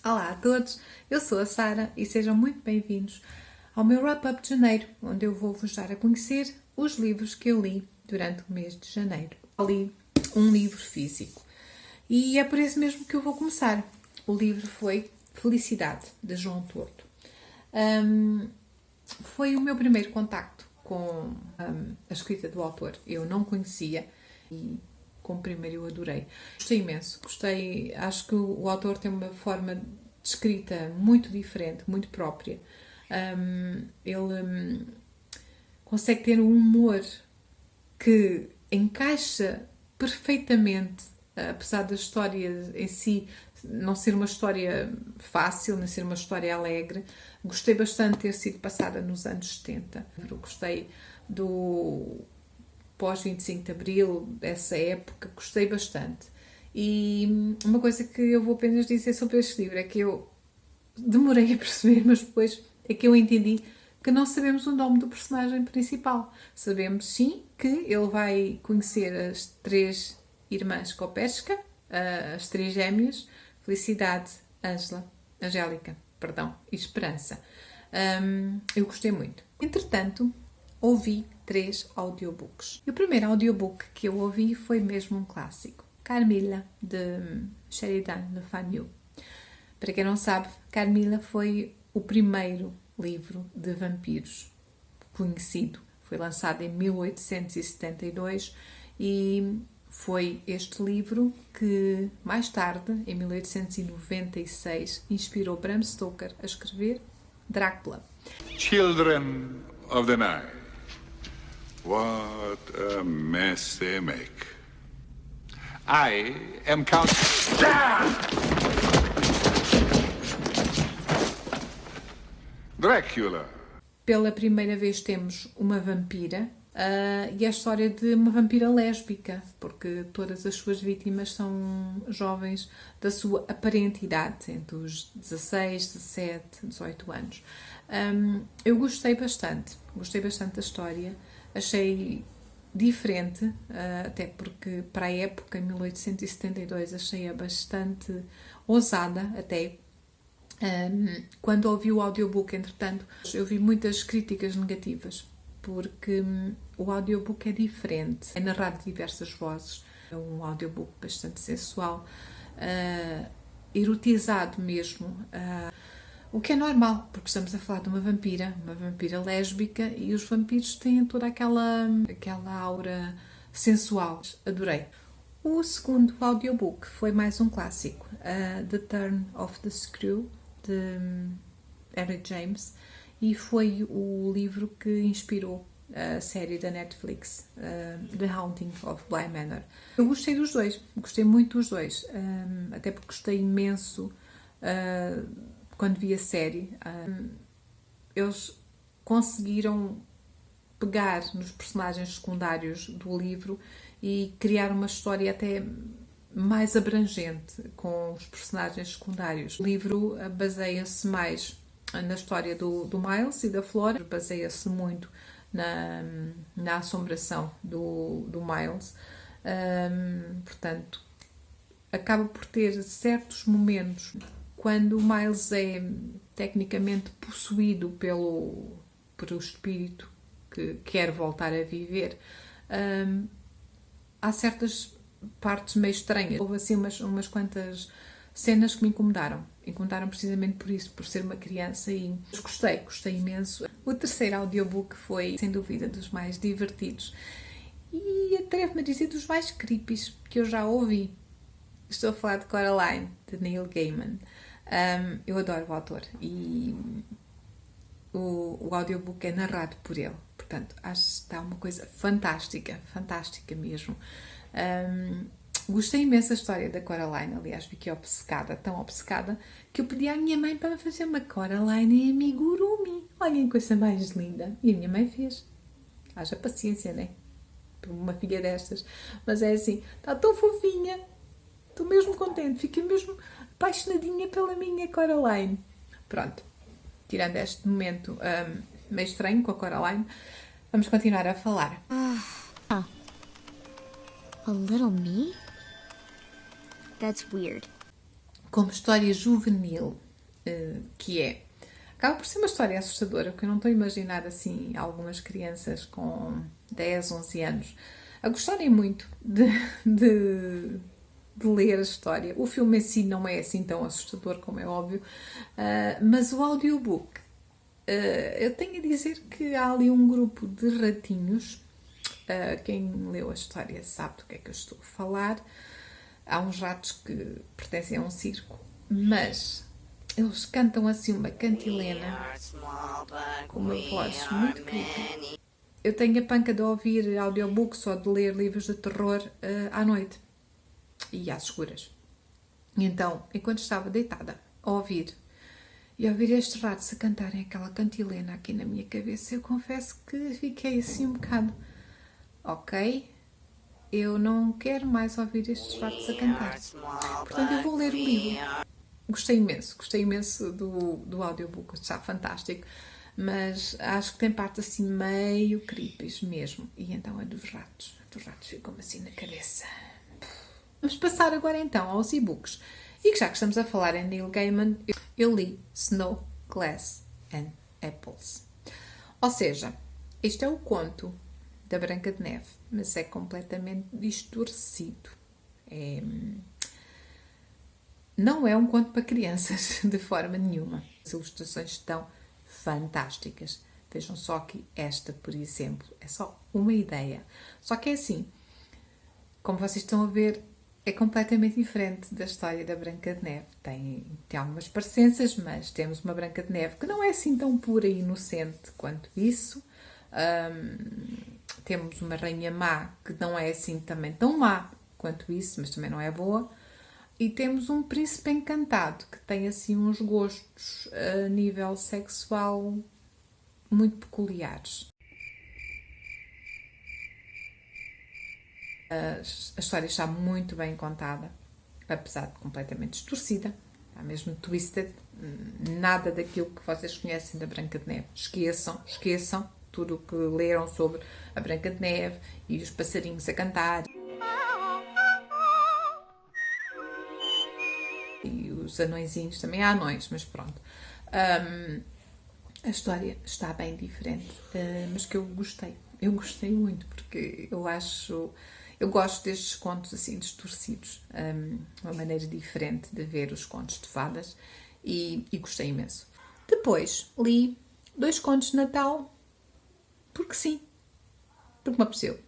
Olá a todos, eu sou a Sara e sejam muito bem-vindos ao meu wrap-up de janeiro, onde eu vou-vos dar a conhecer os livros que eu li durante o mês de janeiro. Eu li um livro físico e é por isso mesmo que eu vou começar. O livro foi Felicidade, de João Torto. Foi o meu primeiro contacto com a escrita do autor. Eu não conhecia e como primeiro eu adorei. Gostei imenso, gostei, acho que o autor tem uma forma de escrita muito diferente, muito própria. Ele consegue ter um humor que encaixa perfeitamente, apesar da história em si não ser uma história fácil, nem ser uma história alegre. Gostei bastante de ter sido passada nos anos 70. Gostei do pós-25 de Abril, dessa época, gostei bastante. E uma coisa que eu vou apenas dizer sobre este livro é que eu demorei a perceber, mas depois é que eu entendi que não sabemos o nome do personagem principal. Sabemos sim que ele vai conhecer as três irmãs Kopechka, as três gêmeas, Felicidade, Angélica, e Esperança. Eu gostei muito. Entretanto, ouvi 3 audiobooks. E o primeiro audiobook que eu ouvi foi mesmo um clássico. Carmilla, de Sheridan Le Fanu. Para quem não sabe, Carmilla foi o primeiro livro de vampiros conhecido. Foi lançado em 1872 e foi este livro que, mais tarde, em 1896, inspirou Bram Stoker a escrever Drácula. Children of the night. What a mess they make. I am Count... Drácula. Pela primeira vez temos uma vampira e a história de uma vampira lésbica, porque todas as suas vítimas são jovens da sua aparente idade, entre os 16, 17, 18 anos. Eu gostei bastante da história. Achei diferente, até porque para a época, em 1872, achei-a bastante ousada, até. Quando ouvi o audiobook, entretanto, eu vi muitas críticas negativas, porque o audiobook é diferente, é narrado de diversas vozes, é um audiobook bastante sensual, erotizado mesmo, o que é normal, porque estamos a falar de uma vampira lésbica, e os vampiros têm toda aquela aura sensual. Adorei. O segundo audiobook foi mais um clássico, The Turn of the Screw, de Henry James, e foi o livro que inspirou a série da Netflix, The Haunting of Bly Manor. Eu gostei dos dois, gostei muito dos dois, até porque gostei imenso quando vi a série. Eles conseguiram pegar nos personagens secundários do livro e criar uma história até mais abrangente com os personagens secundários. O livro baseia-se mais na história do Miles e da Flora, baseia-se muito na assombração do Miles. Portanto, acaba por ter certos momentos quando o Miles é tecnicamente possuído pelo espírito que quer voltar a viver. Há certas partes meio estranhas. Houve assim umas quantas cenas que me incomodaram. Incomodaram precisamente por isso, por ser uma criança, e gostei imenso. O terceiro audiobook foi, sem dúvida, dos mais divertidos e atrevo-me a dizer dos mais creepies que eu já ouvi. Estou a falar de Coraline, de Neil Gaiman. Eu adoro o autor e o audiobook é narrado por ele. Portanto, acho que está uma coisa fantástica mesmo. Gostei imenso da história da Coraline, aliás, fiquei obcecada, tão obcecada, que eu pedi à minha mãe para me fazer uma Coraline em amigurumi. Olhem, coisa mais linda. E a minha mãe fez. Haja paciência, né? Por uma filha destas. Mas é assim, está tão fofinha. Estou mesmo contente, fiquei mesmo apaixonadinha pela minha Coraline. Pronto, tirando este momento meio estranho com a Coraline, vamos continuar a falar. A little me? That's weird. como história juvenil, que é. Acaba por ser uma história assustadora, porque eu não estou a imaginar assim algumas crianças com 10, 11 anos a gostarem muito de ler a história. O filme em si não é assim tão assustador, como é óbvio, mas o audiobook, eu tenho a dizer que há ali um grupo de ratinhos. Quem leu a história sabe do que é que eu estou a falar. Há uns ratos que pertencem a um circo, mas eles cantam assim uma cantilena com uma voz muito creepy. Eu tenho a panca de ouvir audiobooks ou de ler livros de terror à noite e às escuras. E então, enquanto estava deitada a ouvir estes ratos a cantarem aquela cantilena aqui na minha cabeça, eu confesso que fiquei assim um bocado, ok, eu não quero mais ouvir estes ratos a cantar. Portanto, eu vou ler o livro. Gostei imenso do audiobook, está fantástico, mas acho que tem partes assim meio creepies mesmo. E então é dos ratos ficam-me assim na cabeça. Vamos passar agora então aos e-books. E já que estamos a falar em Neil Gaiman, eu li Snow, Glass and Apples. Ou seja, este é o conto da Branca de Neve, mas é completamente distorcido. Não é um conto para crianças, de forma nenhuma. As ilustrações estão fantásticas. Vejam só aqui esta, por exemplo. É só uma ideia. Só que é assim, como vocês estão a ver, é completamente diferente da história da Branca de Neve. Tem algumas parecenças, mas temos uma Branca de Neve que não é assim tão pura e inocente quanto isso. Temos uma rainha má que não é assim também tão má quanto isso, mas também não é boa. E temos um príncipe encantado que tem assim uns gostos a nível sexual muito peculiares. A história está muito bem contada, apesar de completamente distorcida, está mesmo twisted. Nada daquilo que vocês conhecem da Branca de Neve. Esqueçam tudo o que leram sobre a Branca de Neve e os passarinhos a cantar. E os anõezinhos, também há anões, mas pronto. A história está bem diferente, mas que eu gostei. Eu gostei muito, porque eu gosto destes contos assim distorcidos, uma maneira diferente de ver os contos de fadas, e gostei imenso. Depois li 2 contos de Natal, porque sim, porque me apeteceu.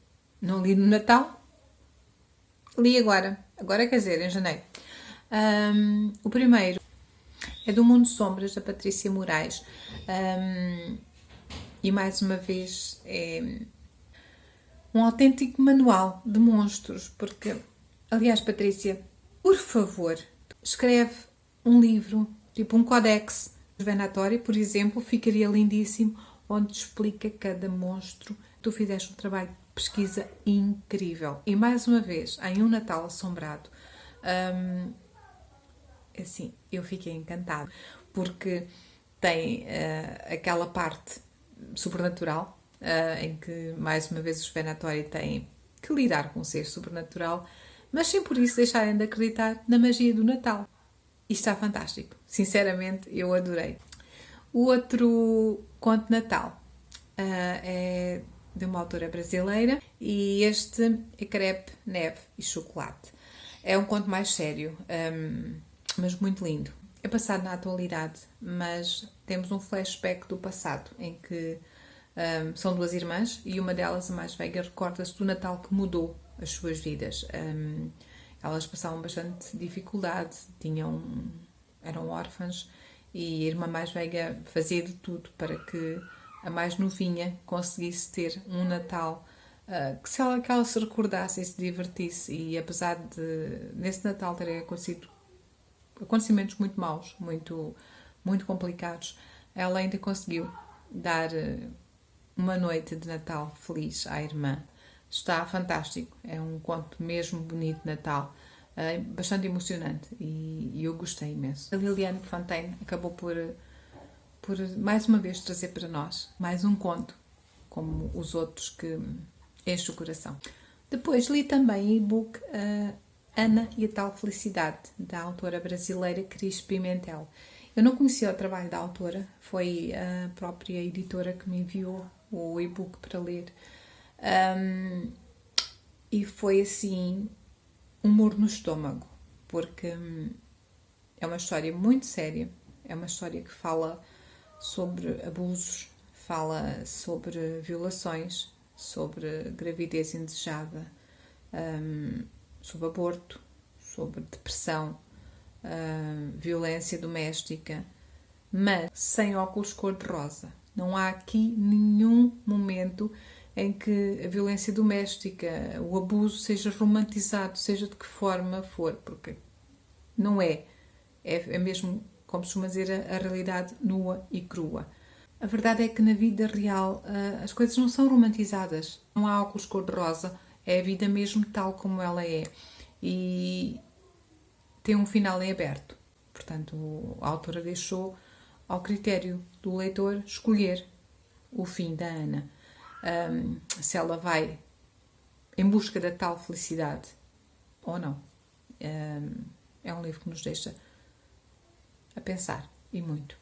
Não li no Natal, li agora quer dizer, em janeiro. O primeiro é do Mundo Sombras, da Patrícia Moraes, e mais uma vez é um autêntico manual de monstros, porque, aliás, Patrícia, por favor, escreve um livro, tipo um codex Venatori, por exemplo, ficaria lindíssimo, onde explica cada monstro. Tu fizeste um trabalho de pesquisa incrível. E mais uma vez, em Um Natal Assombrado, assim, eu fiquei encantada, porque tem aquela parte sobrenatural, em que, mais uma vez, os Venatori têm que lidar com um ser sobrenatural, mas sem por isso deixarem de acreditar na magia do Natal. E está fantástico. Sinceramente, eu adorei. O outro conto de Natal é de uma autora brasileira, e este é Crepe, Neve e Chocolate. É um conto mais sério, mas muito lindo. É passado na atualidade, mas temos um flashback do passado, em que são 2 irmãs, e uma delas, a mais velha, recorda-se do Natal que mudou as suas vidas. Elas passavam bastante dificuldade, eram órfãs, e a irmã mais velha fazia de tudo para que a mais novinha conseguisse ter um Natal que ela se recordasse e se divertisse. E apesar de nesse Natal terem acontecido acontecimentos muito maus, muito, muito complicados, ela ainda conseguiu dar uma noite de Natal feliz à irmã. Está fantástico, é um conto mesmo bonito de Natal, bastante emocionante, e eu gostei imenso. A Liliane Fontaine acabou por mais uma vez trazer para nós mais um conto, como os outros, que enche o coração. Depois li também e-book Ana e a Tal Felicidade, da autora brasileira Cris Pimentel. Eu não conhecia o trabalho da autora, foi a própria editora que me enviou o e-book para ler. E foi assim, um murro no estômago, porque é uma história muito séria, é uma história que fala sobre abusos, fala sobre violações, sobre gravidez indesejada, sobre aborto, sobre depressão, violência doméstica, mas sem óculos cor-de-rosa. Não há aqui nenhum momento em que a violência doméstica, o abuso seja romantizado, seja de que forma for, porque não é. É mesmo, como costuma dizer, a realidade nua e crua. A verdade é que na vida real as coisas não são romantizadas. Não há óculos cor-de-rosa. É a vida mesmo tal como ela é. E tem um final em aberto. Portanto, a autora deixou ao critério do leitor escolher o fim da Ana. Se ela vai em busca da tal felicidade ou não. É um livro que nos deixa a pensar, e muito.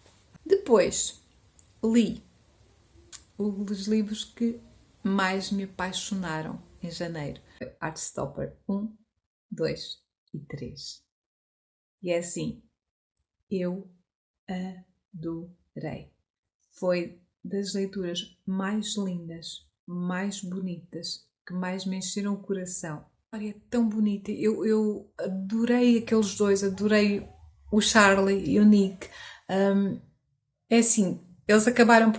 Depois, li os livros que mais me apaixonaram em janeiro. Heartstopper 1, 2 e 3. E é assim, eu adorei. Foi das leituras mais lindas, mais bonitas, que mais me encheram o coração. Olha, é tão bonita. Eu adorei aqueles dois, adorei o Charlie e o Nick. É assim, eles acabaram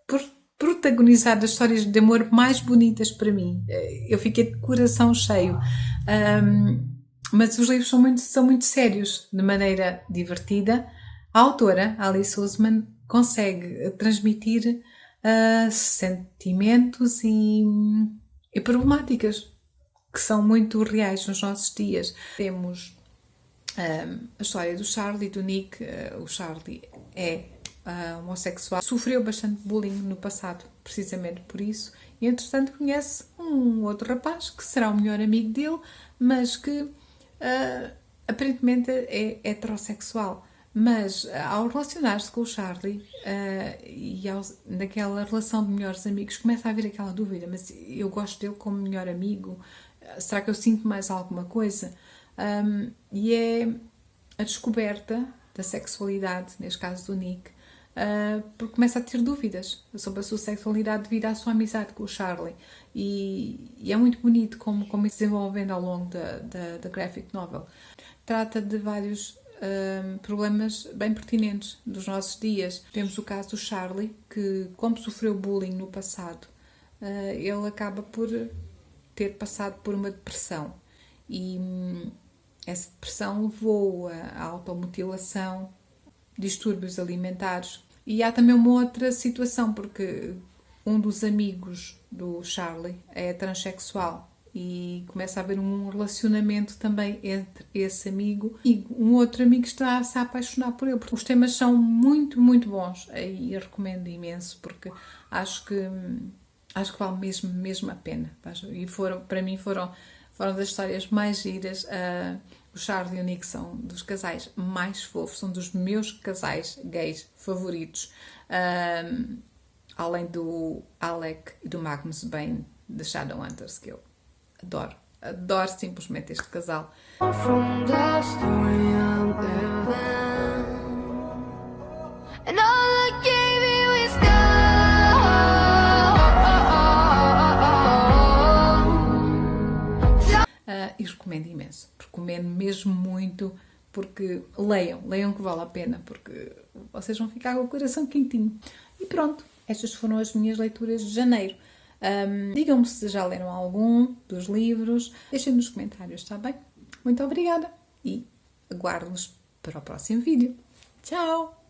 por protagonizar as histórias de amor mais bonitas para mim. Eu fiquei de coração cheio. Mas os livros são muito sérios, de maneira divertida. A autora, Alice Oseman, consegue transmitir sentimentos e problemáticas que são muito reais nos nossos dias. Temos a história do Charlie e do Nick. O Charlie é homossexual, sofreu bastante bullying no passado, precisamente por isso, e entretanto conhece um outro rapaz que será o melhor amigo dele, mas que aparentemente é heterossexual. Mas ao relacionar-se com o Charlie naquela relação de melhores amigos, começa a haver aquela dúvida: mas eu gosto dele como melhor amigo? Será que eu sinto mais alguma coisa? E é a descoberta da sexualidade, neste caso do Nick, porque começa a ter dúvidas sobre a sua sexualidade devido à sua amizade com o Charlie. E é muito bonito como isso se desenvolvendo ao longo da graphic novel. Trata de vários problemas bem pertinentes dos nossos dias. Temos o caso do Charlie, que, como sofreu bullying no passado, ele acaba por ter passado por uma depressão. E essa depressão levou à automutilação, distúrbios alimentares. E há também uma outra situação, porque um dos amigos do Charlie é transexual e começa a haver um relacionamento também entre esse amigo e um outro amigo que está-se a apaixonar por ele. Porque os temas são muito, muito bons e eu recomendo imenso, porque acho que vale mesmo a pena. E para mim foram das histórias mais giras. O Charlie e o Nick são dos casais mais fofos, são dos meus casais gays favoritos, além do Alec e do Magnus Bane de Shadowhunters, que eu adoro simplesmente este casal. E recomendo imenso, recomendo mesmo muito, porque leiam que vale a pena, porque vocês vão ficar com o coração quentinho. E pronto, estas foram as minhas leituras de janeiro. Digam-me se já leram algum dos livros, deixem nos comentários, está bem? Muito obrigada e aguardo-vos para o próximo vídeo. Tchau!